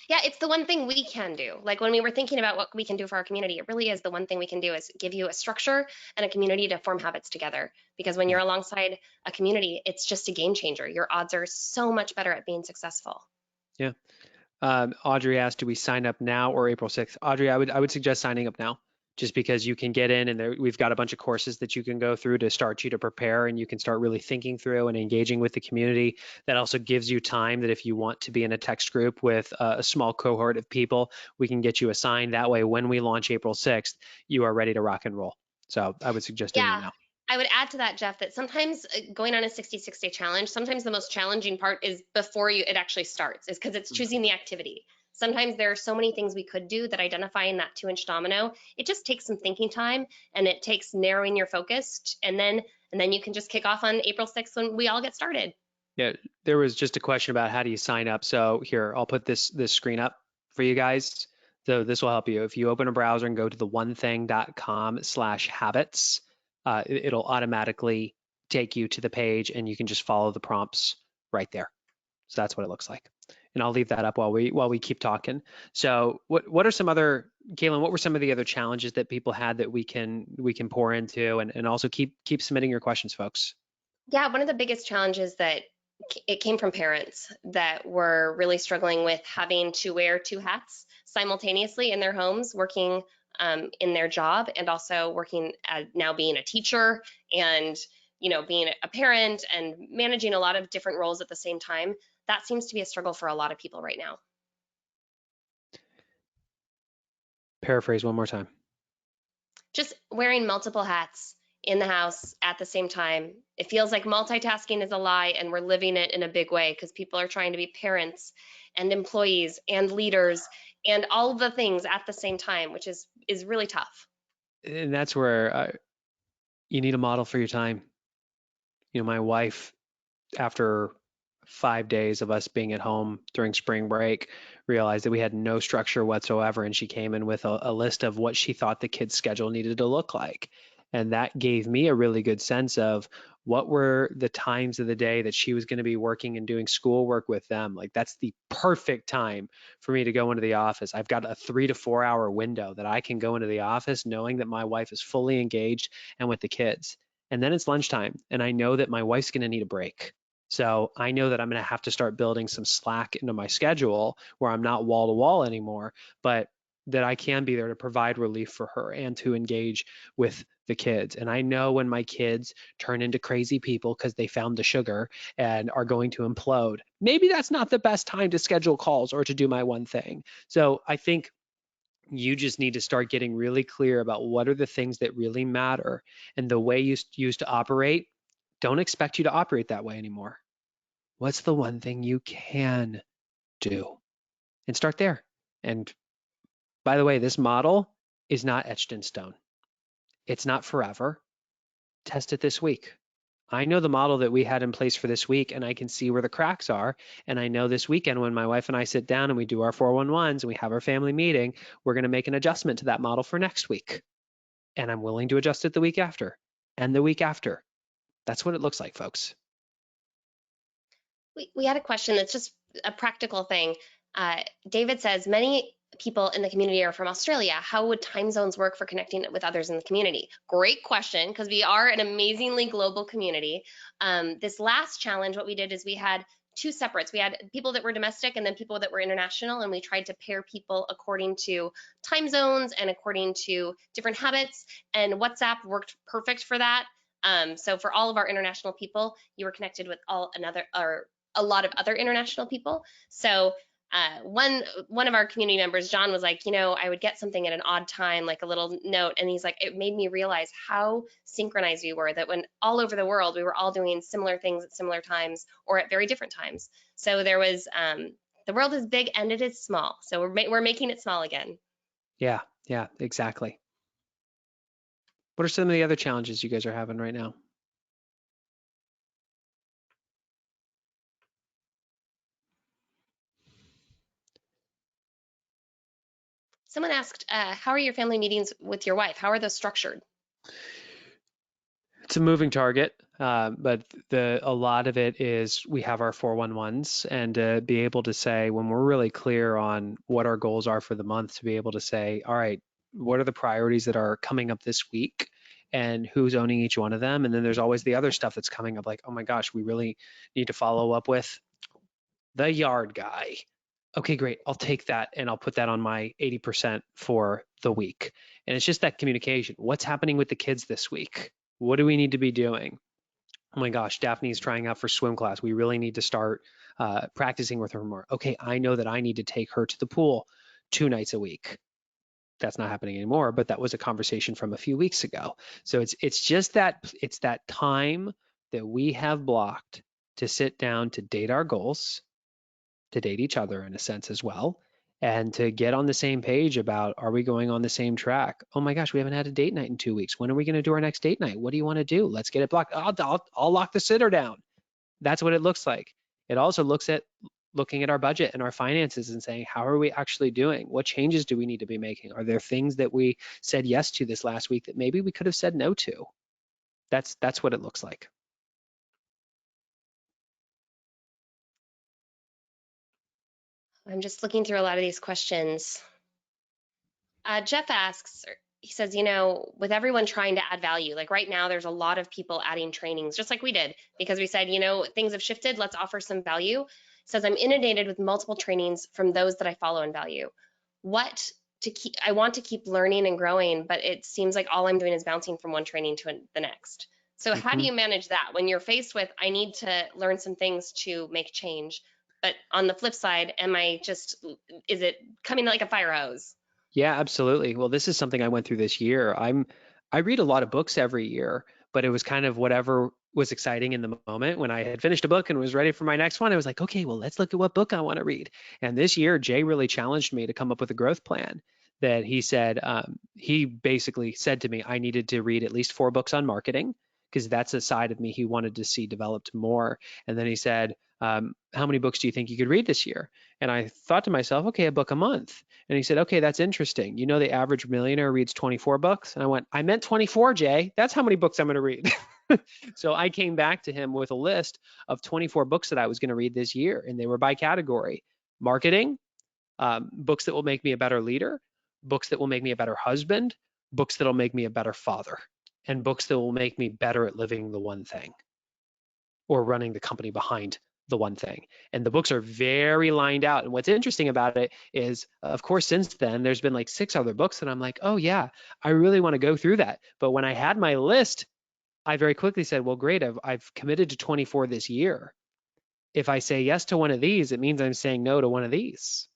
Yeah, it's the one thing we can do. Like when we were thinking about what we can do for our community, it really is the one thing we can do is give you a structure and a community to form habits together. Because when you're Yeah. alongside a community, it's just a game changer. Your odds are so much better at being successful. Yeah. Audrey asked, do we sign up now or April 6th? Audrey, I would suggest signing up now, just because you can get in and we've got a bunch of courses that you can go through to start you to prepare, and you can start really thinking through and engaging with the community. That also gives you time that if you want to be in a text group with a small cohort of people, we can get you assigned. That way, when we launch April 6th, you are ready to rock and roll. So I would suggest doing it Yeah, now. I would add to that, Jeff, that sometimes going on a 66-day challenge, sometimes the most challenging part is before it actually starts, is because it's choosing the activity. Sometimes there are so many things we could do that identifying that 2-inch domino, it just takes some thinking time and it takes narrowing your focus, and then you can just kick off on April 6th when we all get started. Yeah, there was just a question about how do you sign up. So here, I'll put this screen up for you guys. So this will help you. If you open a browser and go to theonething.com/habits, it'll automatically take you to the page, and you can just follow the prompts right there. So that's what it looks like. And I'll leave that up while we keep talking. So what are some other, Kaylin, what were some of the other challenges that people had that we can pour into, and also keep submitting your questions, folks. Yeah, one of the biggest challenges that it came from parents that were really struggling with having to wear 2 hats simultaneously in their homes, working in their job and also working now being a teacher and being a parent and managing a lot of different roles at the same time. That seems to be a struggle for a lot of people right now. Paraphrase one more time. Just wearing multiple hats in the house at the same time. It feels like multitasking is a lie, and we're living it in a big way because people are trying to be parents and employees and leaders and all the things at the same time, which is really tough. And that's where you need a model for your time. My wife, after 5 days of us being at home during spring break, realized that we had no structure whatsoever, and she came in with a list of what she thought the kids' schedule needed to look like. And that gave me a really good sense of what were the times of the day that she was going to be working and doing schoolwork with them. Like, that's the perfect time for me to go into the office. I've got a 3 to 4 hour window that I can go into the office knowing that my wife is fully engaged and with the kids. And then it's lunchtime, and I know that my wife's going to need a break. So I know that I'm going to have to start building some slack into my schedule where I'm not wall to wall anymore, but that I can be there to provide relief for her and to engage with the kids. And I know when my kids turn into crazy people because they found the sugar and are going to implode, maybe that's not the best time to schedule calls or to do my one thing. So I think you just need to start getting really clear about what are the things that really matter, and the way you used to operate, don't expect you to operate that way anymore. What's the one thing you can do? And start there. And by the way, this model is not etched in stone. It's not forever. Test it this week. I know the model that we had in place for this week, and I can see where the cracks are. And I know this weekend when my wife and I sit down and we do our 411s and we have our family meeting, we're going to make an adjustment to that model for next week. And I'm willing to adjust it the week after and the week after. That's what it looks like, folks. We had a question that's just a practical thing. David says, many people in the community are from Australia. How would time zones work for connecting with others in the community? Great question, because we are an amazingly global community. This last challenge, what we did is we had two separates. We had people that were domestic and then people that were international, and we tried to pair people according to time zones and according to different habits, and WhatsApp worked perfect for that. So for all of our international people, you were connected with a lot of other international people. So one of our community members, John, was like, I would get something at an odd time, like a little note, and he's like, it made me realize how synchronized we were, that when all over the world we were all doing similar things at similar times or at very different times. So there was the world is big and it is small. So we're making it small again. Yeah, exactly. What are some of the other challenges you guys are having right now? Someone asked, how are your family meetings with your wife? How are those structured? It's a moving target, but a lot of it is we have our 411s, and to be able to say when we're really clear on what our goals are for the month, to be able to say, all right, what are the priorities that are coming up this week, and who's owning each one of them? And then there's always the other stuff that's coming up, like, oh my gosh, we really need to follow up with the yard guy. Okay, great. I'll take that and I'll put that on my 80% for the week. And it's just that communication. What's happening with the kids this week? What do we need to be doing? Oh my gosh, Daphne's trying out for swim class. We really need to start practicing with her more. Okay, I know that I need to take her to the pool 2 nights a week. That's not happening anymore, but that was a conversation from a few weeks ago. So it's just that it's that time that we have blocked to sit down to date our goals, to date each other in a sense as well, and to get on the same page about, are we going on the same track? Oh my gosh, we haven't had a date night in 2 weeks. When are we going to do our next date night? What do you want to do? Let's get it blocked. I'll lock the sitter down. That's what it looks like. It also looks at looking at our budget and our finances and saying, how are we actually doing? What changes do we need to be making? Are there things that we said yes to this last week that maybe we could have said no to? That's what it looks like. I'm just looking through a lot of these questions. Jeff asks, he says, with everyone trying to add value, like right now, there's a lot of people adding trainings, just like we did, because we said, things have shifted, let's offer some value. Says, I'm inundated with multiple trainings from those that I follow and value. I want to keep learning and growing, but it seems like all I'm doing is bouncing from one training to the next. So how do you manage that when you're faced with, I need to learn some things to make change, but on the flip side, is it coming like a fire hose? Yeah, absolutely. Well, this is something I went through this year. I read a lot of books every year, but it was kind of whatever was exciting in the moment. When I had finished a book and was ready for my next one, I was like, okay, well, let's look at what book I want to read. And this year, Jay really challenged me to come up with a growth plan that he said, he basically said to me, I needed to read at least 4 books on marketing because that's a side of me he wanted to see developed more. And then he said, how many books do you think you could read this year? And I thought to myself, okay, a book a month. And he said, okay, that's interesting. The average millionaire reads 24 books. And I went, I meant 24, Jay. That's how many books I'm going to read. So I came back to him with a list of 24 books that I was going to read this year. And they were by category: marketing, books that will make me a better leader, books that will make me a better husband, books that'll make me a better father. and books that will make me better at living the one thing or running the company behind the one thing. And the books are very lined out. And what's interesting about it is, of course, since then, there's been like 6 other books that I'm like, oh, yeah, I really want to go through that. But when I had my list, I very quickly said, well, great, I've committed to 24 this year. If I say yes to one of these, it means I'm saying no to one of these.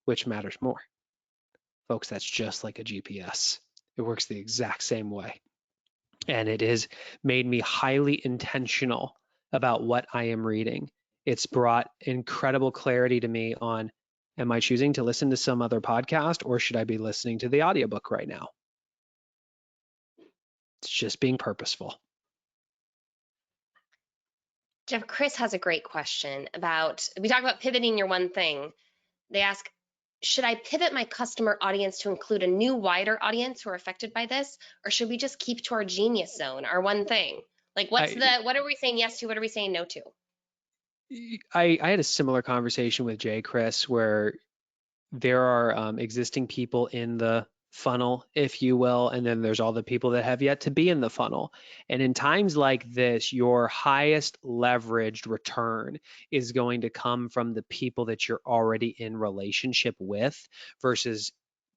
Which matters more? Folks, that's just like a GPS. It works the exact same way. And it has made me highly intentional about what I am reading. It's brought incredible clarity to me on, am I choosing to listen to some other podcast or should I be listening to the audiobook right now? It's just being purposeful. Jeff, Chris has a great question about, we talk about pivoting your one thing. They ask, should I pivot my customer audience to include a new wider audience who are affected by this? Or should we just keep to our genius zone, our one thing? Like what are we saying yes to? What are we saying no to? I had a similar conversation with Jay, Chris, where there are existing people in the funnel, if you will, and then there's all the people that have yet to be in the funnel. And in times like this, your highest leveraged return is going to come from the people that you're already in relationship with versus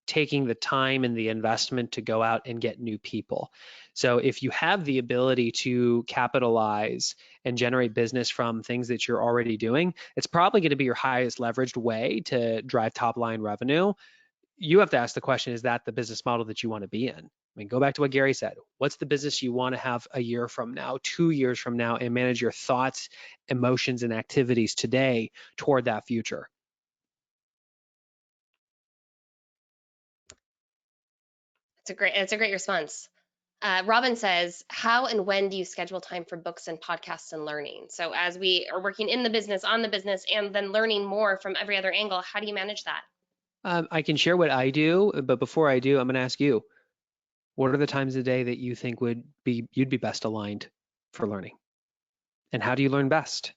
taking the time and the investment to go out and get new people. So if you have the ability to capitalize and generate business from things that you're already doing, it's probably going to be your highest leveraged way to drive top line revenue. You have to ask the question, is that the business model that you want to be in? I mean, go back to what Gary said. What's the business you want to have a year from now, 2 years from now, and manage your thoughts, emotions, and activities today toward that future? It's a great response. Robin says, how and when do you schedule time for books and podcasts and learning? So as we are working in the business, on the business, and then learning more from every other angle, how do you manage that? I can share what I do, but before I do, I'm going to ask you, what are the times of the day that you think you'd be best aligned for learning? And how do you learn best?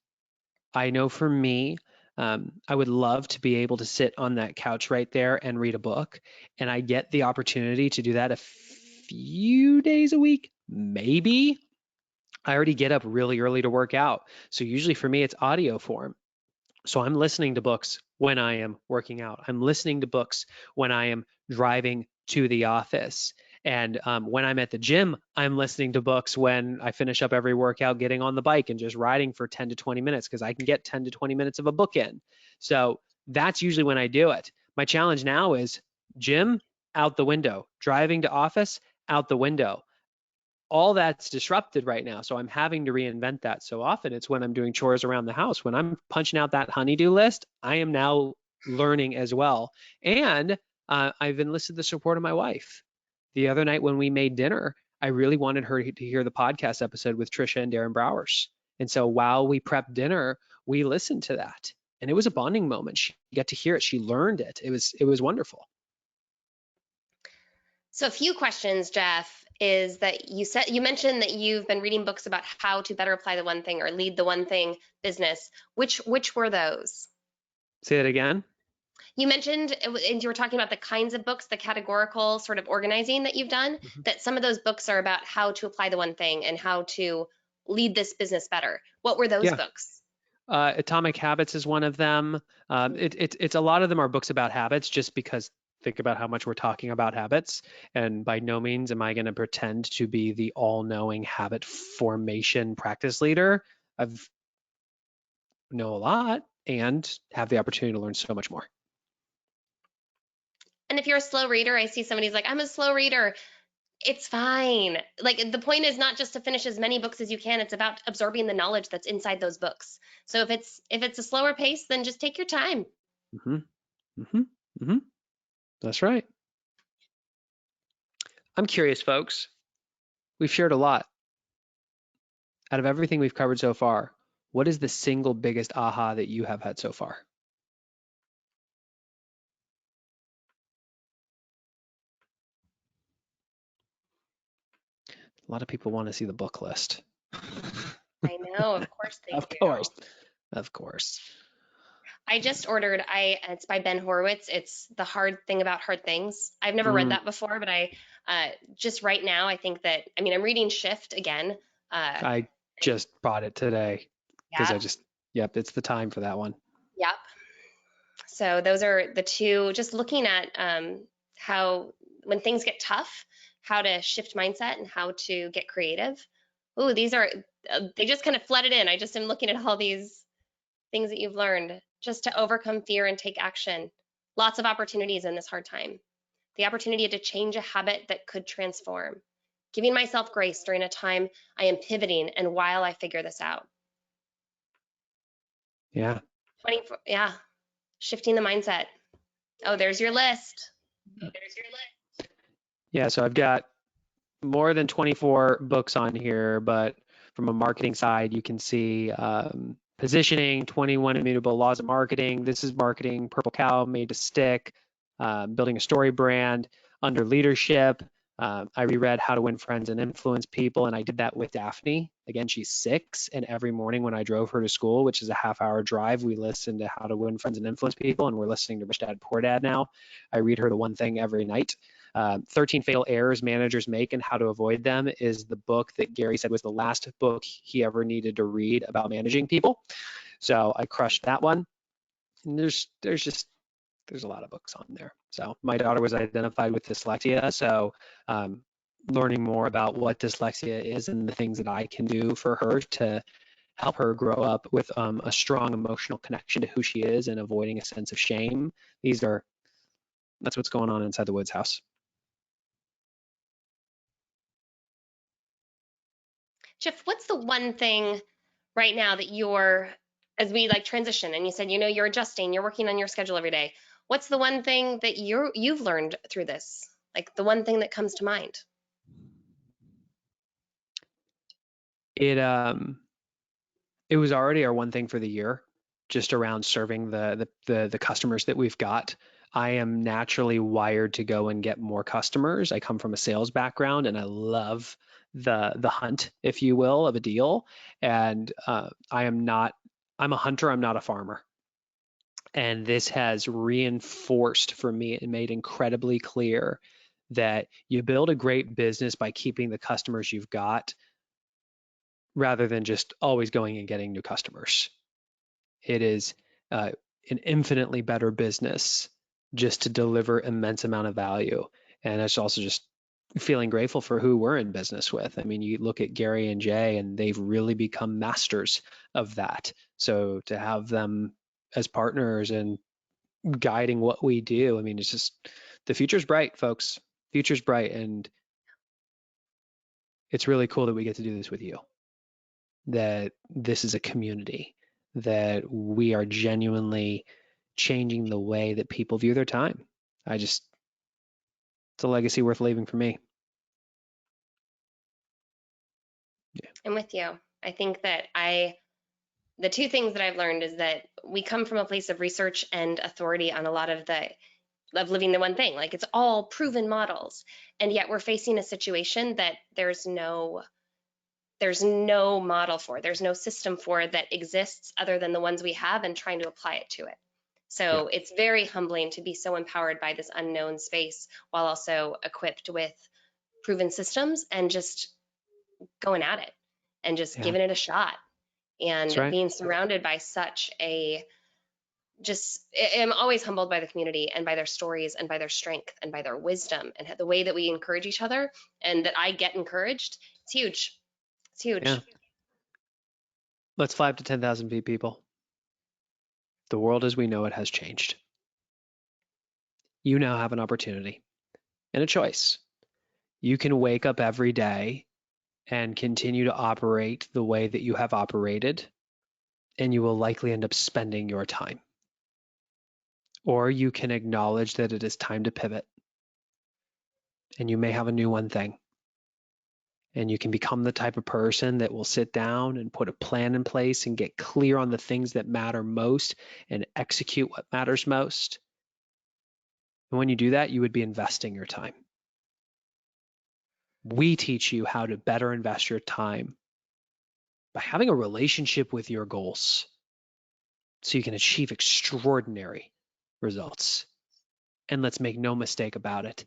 I know for me, I would love to be able to sit on that couch right there and read a book. And I get the opportunity to do that a few days a week, maybe. I already get up really early to work out. So usually for me, it's audio form. So I'm listening to books when I am working out. I'm listening to books when I am driving to the office. And when I'm at the gym, I'm listening to books when I finish up every workout, getting on the bike and just riding for 10 to 20 minutes because I can get 10 to 20 minutes of a book in. So that's usually when I do it. My challenge now is gym out the window, driving to office out the window. All that's disrupted right now. So I'm having to reinvent that. So often it's when I'm doing chores around the house. When I'm punching out that honeydew list, I am now learning as well. And I've enlisted the support of my wife. The other night when we made dinner, I really wanted her to hear the podcast episode with Trisha and Darren Browers. And so while we prepped dinner, we listened to that. And it was a bonding moment. She got to hear it. She learned it. It was wonderful. So a few questions, Jeff, is that you mentioned that you've been reading books about how to better apply the one thing or lead the one thing business. Which were those? Say that again. You mentioned, and you were talking about the kinds of books, the categorical sort of organizing that you've done, Mhm. that some of those books are about how to apply the one thing and how to lead this business better. What were those Yeah. books? Atomic Habits is one of them. It's a lot of them are books about habits, just because think about how much we're talking about habits. And by no means am I going to pretend to be the all-knowing habit formation practice leader. I've know a lot and have the opportunity to learn so much more. And if you're a slow reader, I see somebody's like, I'm a slow reader. It's fine. Like the point is not just to finish as many books as you can. It's about absorbing the knowledge that's inside those books. So if it's a slower pace, then just take your time. hmm hmm hmm That's right. I'm curious, folks. We've shared a lot. Out of everything we've covered so far, what is the single biggest aha that you have had so far? A lot of people want to see the book list. I know, of course they Of do. course. Of course. I just ordered, it's by Ben Horowitz. It's The Hard Thing About Hard Things. I've never read Mm, that before, but just right now, I think that, I mean, I'm reading Shift again. Uh, I just bought it today because yeah, I just, yep, it's the time for that one. yep. So those are the two, just looking at how, when things get tough, how to shift mindset and how to get creative. Ooh, these are, they just kind of flooded in. I just am looking at all these things that you've learned just to overcome fear and take action. Lots of opportunities in this hard time. The opportunity to change a habit that could transform. Giving myself grace during a time I am pivoting and while I figure this out. Yeah. 24, yeah, shifting the mindset. Oh, there's your list. Yeah. So I've got more than 24 books on here, but from a marketing side, you can see positioning, 21 immutable laws of marketing. This is marketing, Purple Cow, made to stick, building a story brand under leadership. I reread How to Win Friends and Influence People, and I did that with Daphne. Again, she's 6, and every morning when I drove her to school, which is a half-hour drive, we listened to How to Win Friends and Influence People, and we're listening to Rich Dad Poor Dad now. I read her the one thing every night. 13 Fatal Errors Managers Make and How to Avoid Them is the book that Gary said was the last book he ever needed to read about managing people. So I crushed that one. And there's a lot of books on there. So my daughter was identified with dyslexia, so um, learning more about what dyslexia is and the things that I can do for her to help her grow up with a strong emotional connection to who she is and avoiding a sense of shame. That's what's going on inside the Woods house. Jeff, what's the one thing right now that you're, as we like transition and you said, you're adjusting, you're working on your schedule every day. What's the one thing that you've learned through this? Like the one thing that comes to mind? It it was already our one thing for the year, just around serving the customers that we've got. I am naturally wired to go and get more customers. I come from a sales background, and I love the hunt, if you will, of a deal. And I am not. I'm a hunter. I'm not a farmer. And this has reinforced for me and made incredibly clear that you build a great business by keeping the customers you've got rather than just always going and getting new customers. It is uh, an infinitely better business just to deliver immense amount of value. And it's also just feeling grateful for who we're in business with. I mean, you look at Gary and Jay, and they've really become masters of that. So to have them as partners and guiding what we do, I mean, it's just the future's bright, folks. Future's bright, and it's really cool that we get to do this with you. That this is a community, that we are genuinely changing the way that people view their time. It's a legacy worth leaving for me. Yeah. I'm with you. I think that the two things that I've learned is that we come from a place of research and authority on a lot of living the one thing. Like it's all proven models. And yet we're facing a situation that there's no model for, there's no system for that exists other than the ones we have and trying to apply it to it. Yeah. So it's very humbling to be so empowered by this unknown space while also equipped with proven systems and just going at it and just Yeah. giving it a shot That's and right. being surrounded by such a just I'm always humbled by the community and by their stories and by their strength and by their wisdom and the way that we encourage each other and that I get encouraged. It's huge. It's Yeah. huge. Let's 5 to 10,000 feet, people. The world as we know it has changed. You now have an opportunity and a choice. You can wake up every day and continue to operate the way that you have operated, and you will likely end up spending your time. Or you can acknowledge that it is time to pivot, and you may have a new one thing. And you can become the type of person that will sit down and put a plan in place and get clear on the things that matter most and execute what matters most. And when you do that, you would be investing your time. We teach you how to better invest your time by having a relationship with your goals. so you can achieve extraordinary results. And let's make no mistake about it.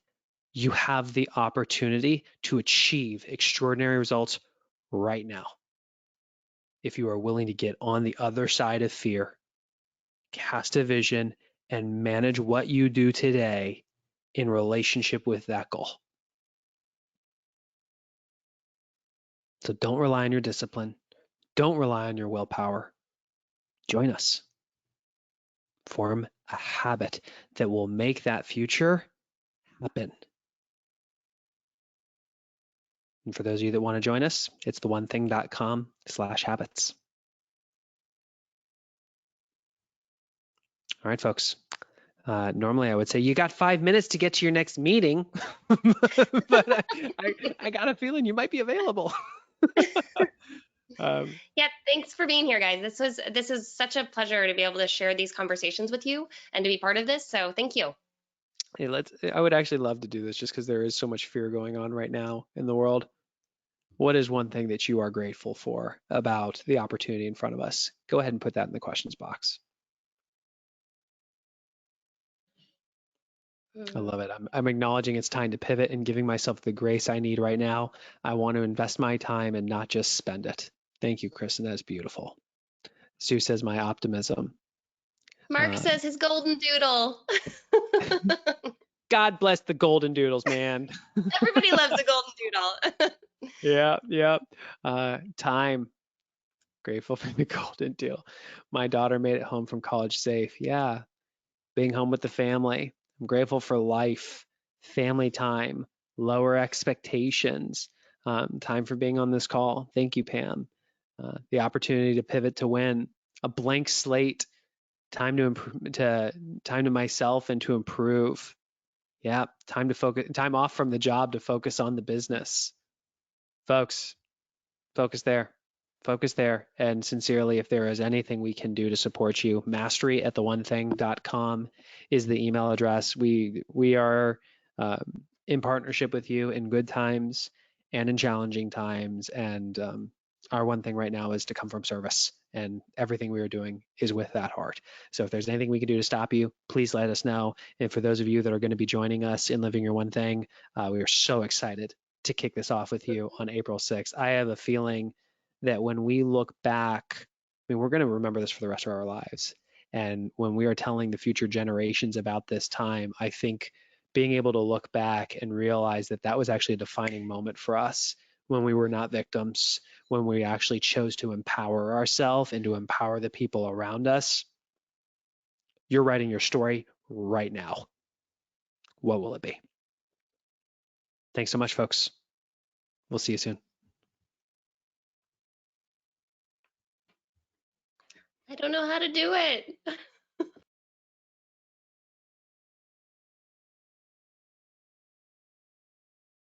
You have the opportunity to achieve extraordinary results right now. If you are willing to get on the other side of fear, cast a vision, and manage what you do today in relationship with that goal. So don't rely on your discipline. Don't rely on your willpower. Join us. Form a habit that will make that future happen. And for those of you that want to join us, it's theonething.com/habits. All right, folks. Normally I would say you got 5 minutes to get to your next meeting, but I got a feeling you might be available. Yeah, thanks for being here, guys. This is such a pleasure to be able to share these conversations with you and to be part of this. So thank you. Hey, I would actually love to do this just because there is so much fear going on right now in the world. What is one thing that you are grateful for about the opportunity in front of us? Go ahead and put that in the questions box. I love it. I'm acknowledging it's time to pivot and giving myself the grace I need right now. I want to invest my time and not just spend it. Thank you, Kristen. That's beautiful. Sue says my optimism. Mark says his golden doodle. God bless the golden doodles, man. Everybody loves a golden doodle. Yeah. Time. Grateful for the golden deal. My daughter made it home from college safe. Yeah. Being home with the family. I'm grateful for life, family time, lower expectations, time for being on this call. Thank you, Pam. The opportunity to pivot to win, a blank slate, time to improve, time to myself and to improve. Yeah, time to focus, time off from the job to focus on the business. Folks, focus there. Focus there. And sincerely, if there is anything we can do to support you, mastery@theonething.com is the email address. We are in partnership with you in good times and in challenging times. And our one thing right now is to come from service. And everything we are doing is with that heart. So if there's anything we can do to stop you, please let us know. And for those of you that are going to be joining us in Living Your One Thing, we are so excited to kick this off with you on April 6th. I have a feeling that when we look back, I mean, we're going to remember this for the rest of our lives. And when we are telling the future generations about this time, I think being able to look back and realize that that was actually a defining moment for us when we were not victims, when we actually chose to empower ourselves and to empower the people around us. You're writing your story right now. What will it be? Thanks so much, folks. We'll see you soon. I don't know how to do it.